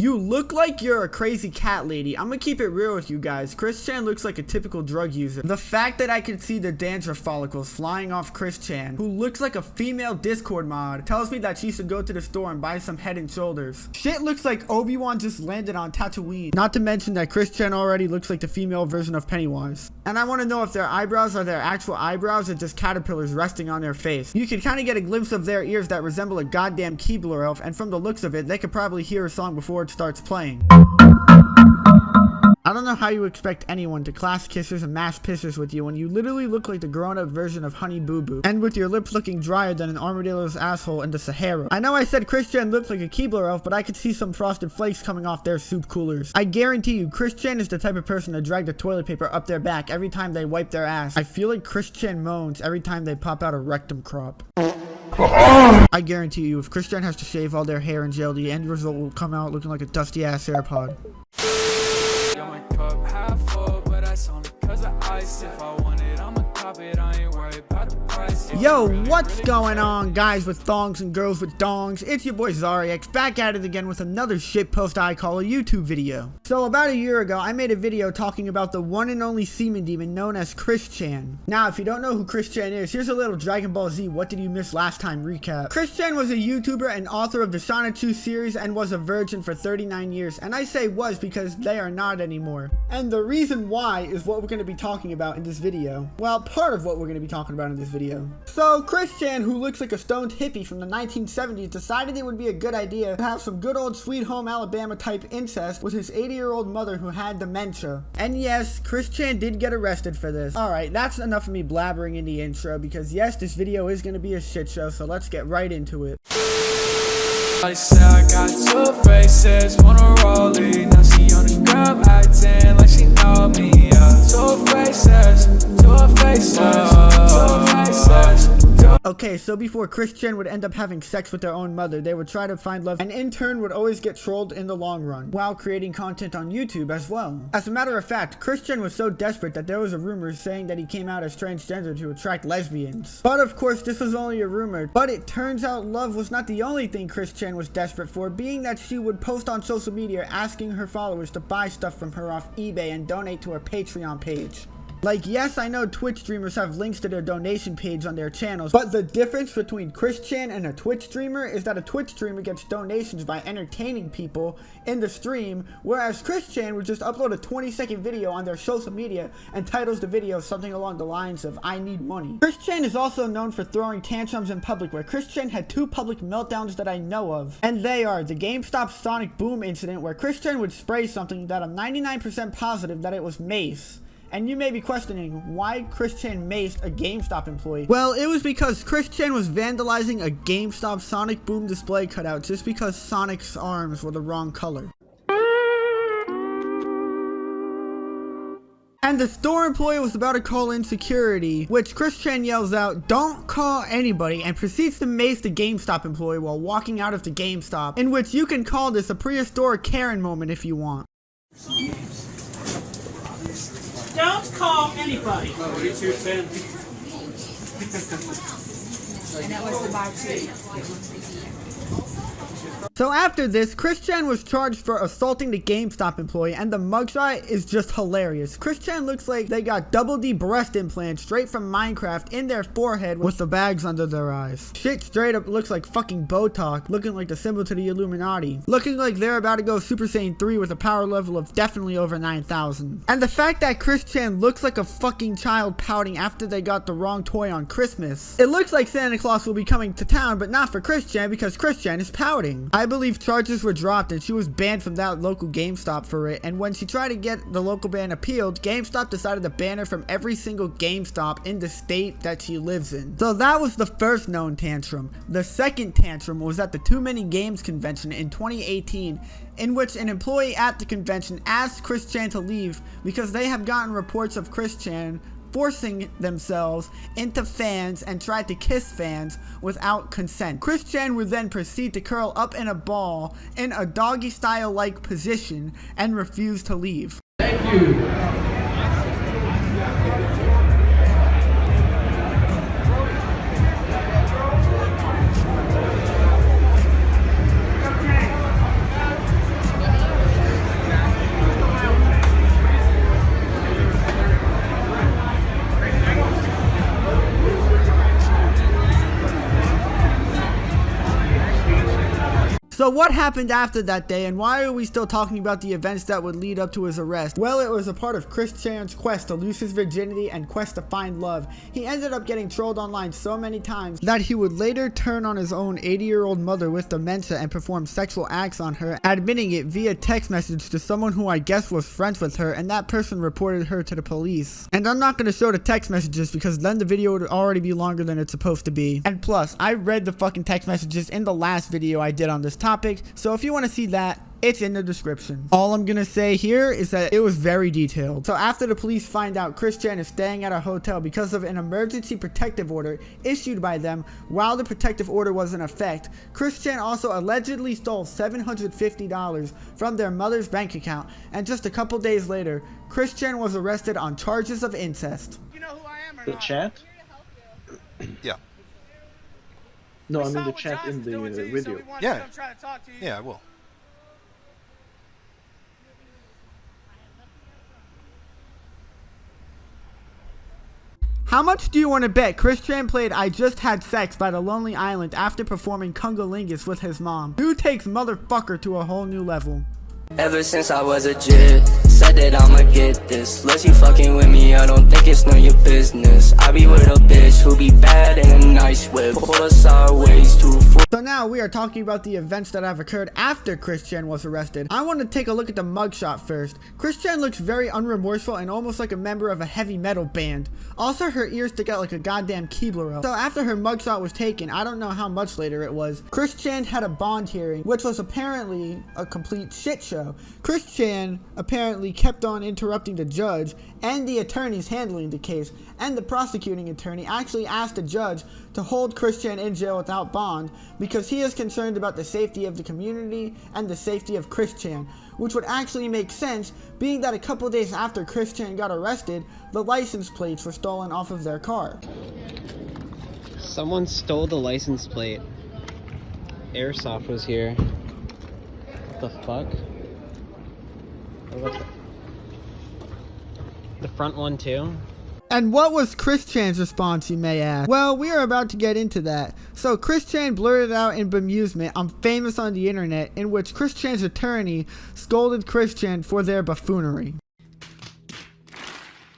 You look like you're a crazy cat lady. I'm gonna keep it real with you guys. Chris Chan looks like a typical drug user. The fact that I can see the dandruff follicles flying off Chris Chan, who looks like a female Discord mod, tells me that she should go to the store and buy some Head and Shoulders. Shit looks like Obi-Wan just landed on Tatooine. Not to mention that Chris Chan already looks like the female version of Pennywise. And I want to know if their eyebrows are their actual eyebrows or just caterpillars resting on their face. You can kind of get a glimpse of their ears that resemble a goddamn Keebler elf, and from the looks of it, they could probably hear a song before it starts playing. I don't know how you expect anyone to class kisses and mash pictures with you when you literally look like the grown-up version of Honey Boo Boo, and with your lips looking drier than an armadillo's asshole in the Sahara. I know I said Chris Chan looks like a Keebler elf, but I could see some frosted flakes coming off their soup coolers. I guarantee you, Chris Chan is the type of person to drag the toilet paper up their back every time they wipe their ass. I feel like Chris Chan moans every time they pop out a rectum crop. I guarantee you, if Chris Chan has to shave all their hair in jail, the end result will come out looking like a dusty ass AirPod. Yo, what's going on, guys with thongs and girls with dongs? It's your boy Zariex, back at it again with another shitpost I call a YouTube video. So about a year ago, I made a video talking about the one and only semen demon known as Chris Chan. Now, if you don't know who Chris Chan is, here's a little Dragon Ball Z What Did You Miss Last Time recap. Chris Chan was a YouTuber and author of the Shanachu series and was a virgin for 39 years. And I say was because they are not anymore. And the reason why is what we're going to be talking about in this video. Well, part of what we're going to be talking about in this video. So Chris Chan, who looks like a stoned hippie from the 1970s, decided it would be a good idea to have some good old Sweet Home Alabama type incest with his 80-year-old mother who had dementia. And yes, Chris Chan did get arrested for this. Alright, that's enough of me blabbering in the intro because yes, this video is going to be a shit show, so let's get right into it. I say I got two faces, one a rollie. Now she on the gram acting like she know me. Two faces, two faces, two faces. Okay, so before Chris Chan would end up having sex with their own mother, they would try to find love and in turn would always get trolled in the long run, while creating content on YouTube as well. As a matter of fact, Chris Chan was so desperate that there was a rumor saying that he came out as transgender to attract lesbians. But of course, this was only a rumor. But it turns out love was not the only thing Chris Chan was desperate for, being that she would post on social media asking her followers to buy stuff from her off eBay and donate to her Patreon page. Like, yes, I know Twitch streamers have links to their donation page on their channels, but the difference between Chris Chan and a Twitch streamer is that a Twitch streamer gets donations by entertaining people in the stream, whereas Chris Chan would just upload a 20-second video on their social media and titles the video something along the lines of, "I need money." Chris Chan is also known for throwing tantrums in public, where Chris Chan had two public meltdowns that I know of, and they are the GameStop Sonic Boom incident, where Chris Chan would spray something that I'm 99% positive that it was mace. And you may be questioning why Chris Chan maced a GameStop employee. Well, it was because Chris Chan was vandalizing a GameStop Sonic Boom display cutout just because Sonic's arms were the wrong color. And the store employee was about to call in security, which Chris Chan yells out, "Don't call anybody," and proceeds to mace the GameStop employee while walking out of the GameStop, in which you can call this a prehistoric Karen moment if you want. Don't call anybody. Oh, 210. And that was the buy two. So after this, Chris Chan was charged for assaulting the GameStop employee, and the mugshot is just hilarious. Chris Chan looks like they got double D breast implants straight from Minecraft in their forehead with the bags under their eyes. Shit straight up looks like fucking Botox, looking like the symbol to the Illuminati. Looking like they're about to go Super Saiyan 3 with a power level of definitely over 9,000. And the fact that Chris Chan looks like a fucking child pouting after they got the wrong toy on Christmas. It looks like Santa Claus will be coming to town, but not for Chris Chan because Chris Chan is pouting. I believe charges were dropped and she was banned from that local GameStop for it, and when she tried to get the local ban appealed, GameStop decided to ban her from every single GameStop in the state that she lives in. So that was the first known tantrum. The second tantrum was at the Too Many Games convention in 2018, in which an employee at the convention asked Chris Chan to leave because they have gotten reports of Chris Chan forcing themselves into fans and tried to kiss fans without consent. Chris Chan would then proceed to curl up in a ball in a doggy style like position and refuse to leave. Thank you. So what happened after that day, and why are we still talking about the events that would lead up to his arrest? Well, it was a part of Chris Chan's quest to lose his virginity and quest to find love. He ended up getting trolled online so many times that he would later turn on his own 80-year-old mother with dementia and perform sexual acts on her, admitting it via text message to someone who I guess was friends with her, and that person reported her to the police. And I'm not going to show the text messages because then the video would already be longer than it's supposed to be. And plus, I read the fucking text messages in the last video I did on this topic, so if you want to see that, it's in the description. All I'm gonna say here is that it was very detailed. So after the police find out Chris Chan is staying at a hotel because of an emergency protective order issued by them while the protective order was in effect, Chris Chan also allegedly stole $750 from their mother's bank account, and just a couple days later, Chris Chan was arrested on charges of incest. You know who I am or The not? chat? Yeah. No, We I mean saw the what chat John's in the doing to you, so video. we wanted Yeah. to come try to talk to you. Yeah, I will. How much do you want to bet Chris Chan played I Just Had Sex by the Lonely Island after performing Cungalingus with his mom? Who takes motherfucker to a whole new level? Ever since I was a jit, said that I'ma get this. Unless you fucking with me, I don't think it's none of your business. I be with a bitch who be bad in a nice whip. Pull us sideways to So now we are talking about the events that have occurred after Chris Chan was arrested. I want to take a look at the mugshot first. Chris Chan looks very unremorseful and almost like a member of a heavy metal band. Also, her ears stick out like a goddamn Keebler. So after her mugshot was taken, I don't know how much later it was, Chris Chan had a bond hearing, which was apparently a complete shit show. Chris Chan apparently kept on interrupting the judge and the attorneys handling the case, and the prosecuting attorney actually asked the judge to hold Chris Chan in jail without bond because he is concerned about the safety of the community and the safety of Chris Chan, which would actually make sense being that a couple days after Chris Chan got arrested, the license plates were stolen off of their car. Someone stole the license plate. Airsoft was here. What the fuck? What the front one too? And what was Chris Chan's response, you may ask? Well, we are about to get into that. So Chris Chan blurted out in bemusement, "I'm famous on the internet," in which Chris Chan's attorney scolded Chris Chan for their buffoonery.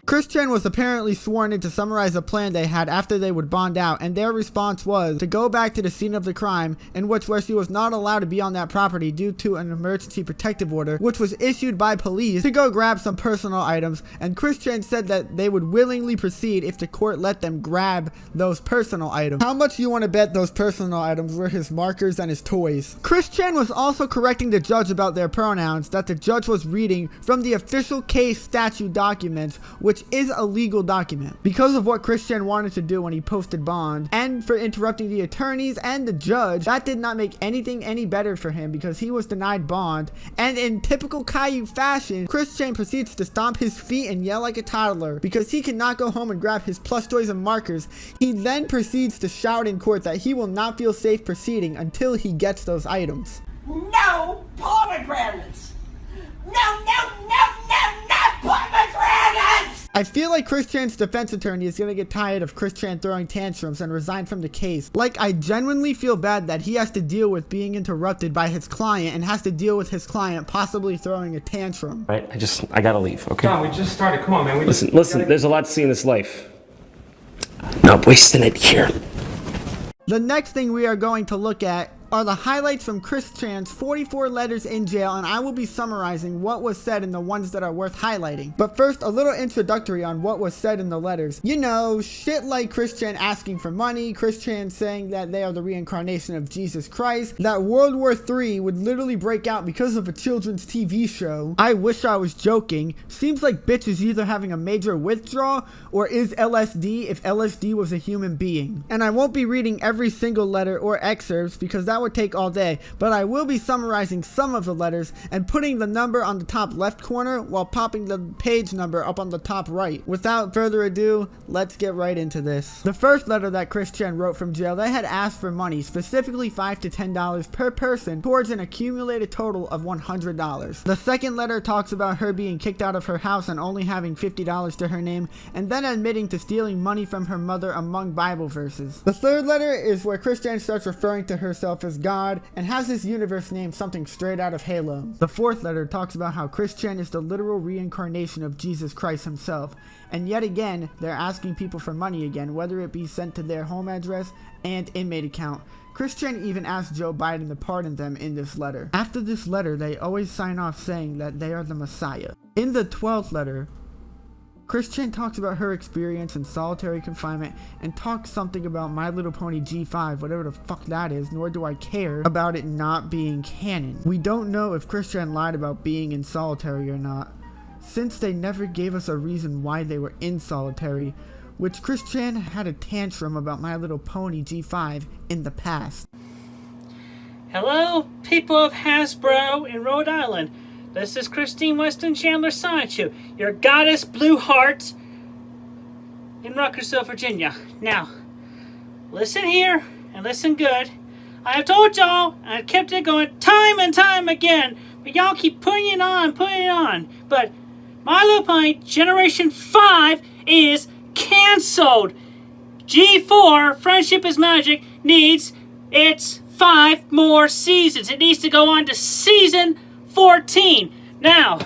Chris Chan was apparently sworn in to summarize a plan they had after they would bond out, and their response was to go back to the scene of the crime, in which where she was not allowed to be on that property due to an emergency protective order, which was issued by police, to go grab some personal items, and Chris Chan said that they would willingly proceed if the court let them grab those personal items. How much you want to bet those personal items were his markers and his toys? Chris Chan was also correcting the judge about their pronouns that the judge was reading from the official case statute documents, which is a legal document. Because of what Chris Chan wanted to do when he posted bond, and for interrupting the attorneys and the judge, that did not make anything any better for him because he was denied bond, and in typical Caillou fashion, Chris Chan proceeds to stomp his feet and yell like a toddler because he cannot go home and grab his plush toys and markers. He then proceeds to shout in court that he will not feel safe proceeding until he gets those items. No pomegranates! No pomegranates! I feel like Chris Chan's defense attorney is gonna get tired of Chris Chan throwing tantrums and resign from the case. Like, I genuinely feel bad that he has to deal with being interrupted by his client and has to deal with his client possibly throwing a tantrum. Right? I gotta leave, okay? John, we just started. Come on, man. Listen, there's a lot to see in this life. I'm not wasting it here. The next thing we are going to look at are the highlights from Chris Chan's 44 letters in jail, and I will be summarizing what was said in the ones that are worth highlighting. But first, a little introductory on what was said in the letters. You know, shit like Chris Chan asking for money, Chris Chan saying that they are the reincarnation of Jesus Christ, that World War III would literally break out because of a children's TV show. I wish I was joking. Seems like bitch is either having a major withdrawal or is LSD if LSD was a human being. And I won't be reading every single letter or excerpts because that would take all day, but I will be summarizing some of the letters and putting the number on the top left corner while popping the page number up on the top right. Without further ado, let's get right into this. The first letter that Chris Chan wrote from jail, they had asked for money, specifically $5 to $10 per person towards an accumulated total of $100. The second letter talks about her being kicked out of her house and only having $50 to her name, and then admitting to stealing money from her mother among Bible verses. The third letter is where Chris Chan starts referring to herself as as God and has his universe named something straight out of Halo. The fourth letter talks about how Christian is the literal reincarnation of Jesus Christ himself, and yet again they're asking people for money again, whether it be sent to their home address and inmate account. Christian even asked Joe Biden to pardon them in this letter. After this letter, they always sign off saying that they are the Messiah. In the 12th letter, Christian talks about her experience in solitary confinement and talks something about My Little Pony G5, whatever the fuck that is, nor do I care about it not being canon. We don't know if Christian lied about being in solitary or not, since they never gave us a reason why they were in solitary, which Christian had a tantrum about My Little Pony G5 in the past. Hello, people of Hasbro in Rhode Island. This is Christine Weston Chandler Sideshow, your goddess blue heart in Ruckersville, Virginia. Now, listen here and listen good. I have told y'all, and I kept it going time and time again, but y'all keep putting it on. But My Little Pony Generation 5 is canceled. G4, Friendship is Magic, needs its 5 more seasons. It needs to go on to season 14. Now,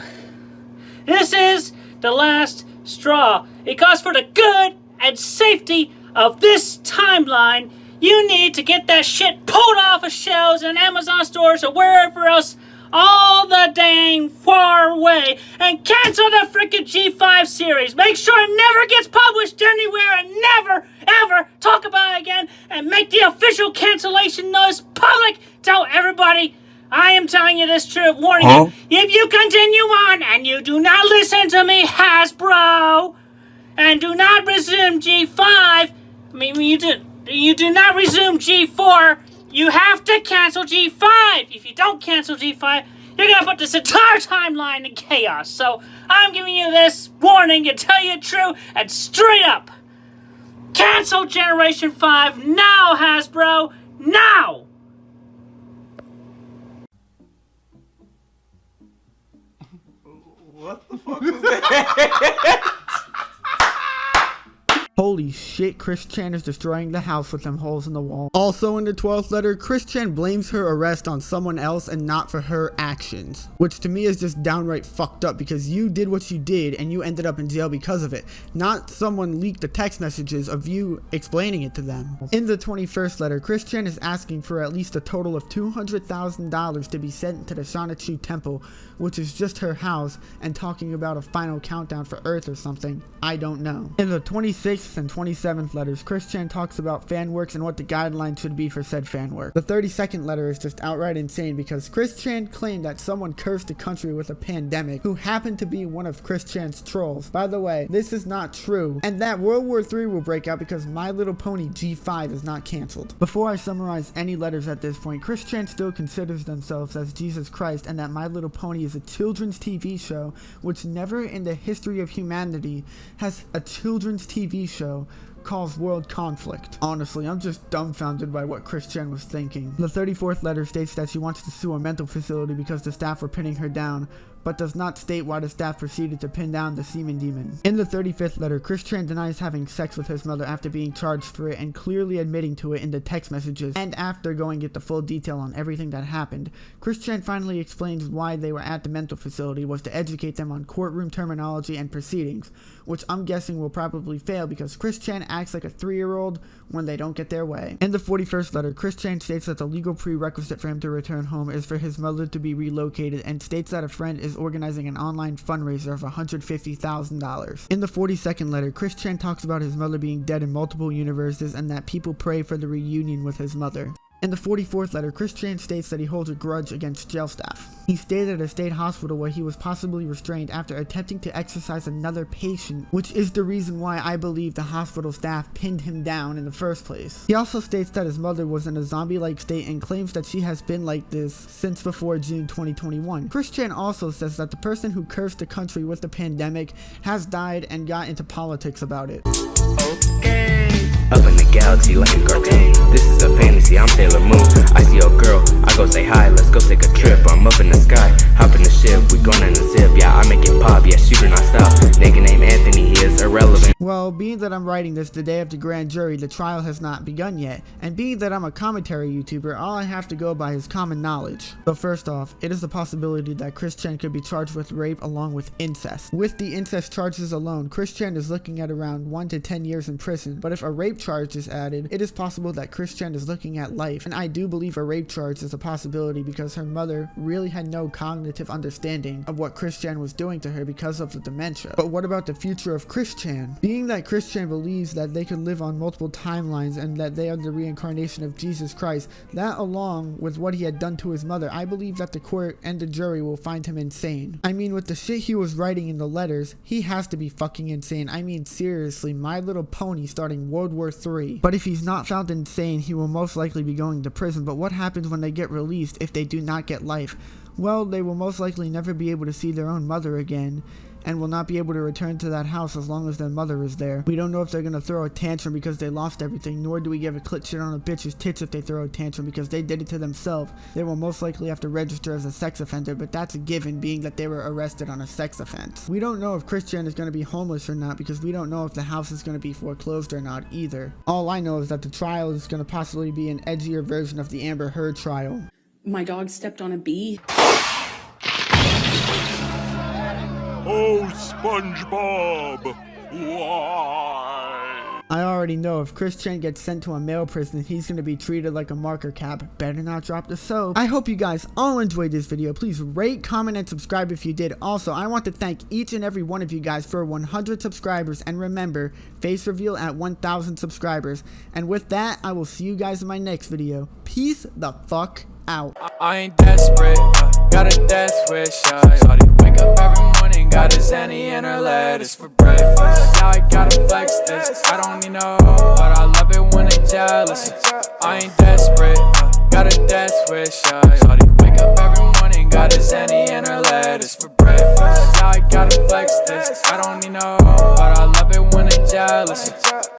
this is the last straw. Because for the good and safety of this timeline, you need to get that shit pulled off of shelves in Amazon stores or wherever else all the dang far away and cancel the freaking G5 series. Make sure it never gets published anywhere and never ever talk about it again, and make the official cancellation notice public. Tell everybody I am telling you this true, warning you. If you continue on and you do not listen to me, Hasbro, and do not resume G5, you do not resume G4, you have to cancel G5. If you don't cancel G5, you're gonna put this entire timeline in chaos. So I'm giving you this warning to tell you true and straight up. Cancel Generation 5 now, Hasbro, now! What the fuck was that? Holy shit, Christian is destroying the house with them holes in the wall. Also in the 12th letter, Christian blames her arrest on someone else and not for her actions, which to me is just downright fucked up, because you did what you did and you ended up in jail because of it, not someone leaked the text messages of you explaining it to them. In the 21st letter, Christian is asking for at least a total of $200,000 to be sent to the Shanachu Temple, which is just her house, and talking about a final countdown for Earth or something. I don't know. In the 26th and 27th letters, Christian talks about fan works and what the guidelines should be for said fan work. The 32nd letter is just outright insane, because Christian claimed that someone cursed the country with a pandemic who happened to be one of Christian's trolls. By the way, this is not true, and that World War III will break out because My Little Pony G5 is not canceled. Before I summarize any letters at this point, Christian still considers themselves as Jesus Christ, and that My Little Pony is a children's TV show, which never in the history of humanity has a children's TV show caused world conflict. Honestly, I'm just dumbfounded by what Christian was thinking. The 34th letter states that she wants to sue a mental facility because the staff were pinning her down, but does not state why the staff proceeded to pin down the semen demon. In the 35th letter, Christian denies having sex with his mother after being charged for it and clearly admitting to it in the text messages, and after going into full detail on everything that happened. Christian finally explains why they were at the mental facility was to educate them on courtroom terminology and proceedings, which I'm guessing will probably fail because Christian acts like a 3-year-old when they don't get their way. In the 41st letter, Christian states that the legal prerequisite for him to return home is for his mother to be relocated, and states that a friend is organizing an online fundraiser of $150,000. In the 42nd letter, Christian talks about his mother being dead in multiple universes and that people pray for the reunion with his mother. In the 44th letter, Christian states that he holds a grudge against jail staff. He stayed at a state hospital where he was possibly restrained after attempting to exorcise another patient, which is the reason why I believe the hospital staff pinned him down in the first place. He also states that his mother was in a zombie-like state and claims that she has been like this since before June 2021. Christian also says that the person who cursed the country with the pandemic has died and got into politics about it. Up in the galaxy like a cartoon. This is a fantasy, I'm Sailor Moon. I see your girl, I go say hi, let's go take a trip. I'm up in the sky, hop in the ship, we gonna in the zip. Yeah, I make it pop, yeah, shooter not stop. Nigga named Anthony, he is irrelevant. Well, being that I'm writing this the day of the grand jury, the trial has not begun yet, and being that I'm a commentary YouTuber, all I have to go by is common knowledge. But first off, it is a possibility that Christian could be charged with rape along with incest. With the incest charges alone, Christian is looking at around 1 to 10 years in prison, but if a rape charge is added, it is possible that Christian is looking at life, and I do believe a rape charge is a possibility because her mother really had no cognitive understanding of what Christian was doing to her because of the dementia. But what about the future of Christian? Being that Christian believes that they could live on multiple timelines and that they are the reincarnation of Jesus Christ, that along with what he had done to his mother, I believe that the court and the jury will find him insane. I mean, with the shit he was writing in the letters, he has to be fucking insane. I mean, seriously, My Little Pony starting World War III. But if he's not found insane, he will most likely be going to prison. But what happens when they get released if they do not get life? Well, they will most likely never be able to see their own mother again, and will not be able to return to that house as long as their mother is there. We don't know if they're gonna throw a tantrum because they lost everything, nor do we give a clit shit on a bitch's tits if they throw a tantrum because they did it to themselves. They will most likely have to register as a sex offender, but that's a given, being that they were arrested on a sex offense. We don't know if Christian is gonna be homeless or not because we don't know if the house is gonna be foreclosed or not either. All I know is that the trial is gonna possibly be an edgier version of the Amber Heard trial. My dog stepped on a bee. Oh, SpongeBob! Why? I already know if Christian gets sent to a male prison, he's going to be treated like a marker cap. Better not drop the soap. I hope you guys all enjoyed this video. Please rate, comment, and subscribe if you did. Also, I want to thank each and every one of you guys for 100 subscribers. And remember, face reveal at 1,000 subscribers. And with that, I will see you guys in my next video. Peace the fuck out. I ain't desperate, got a death wish. Shawty wake up every morning, got a Zanny and her lettuce for breakfast. Now I gotta flex this, I don't need no hoe, but I love it when they jealous. I ain't desperate, got a death wish. Shawty wake up every morning, got a Zanny and her lettuce for breakfast. Now I gotta flex this, I don't need no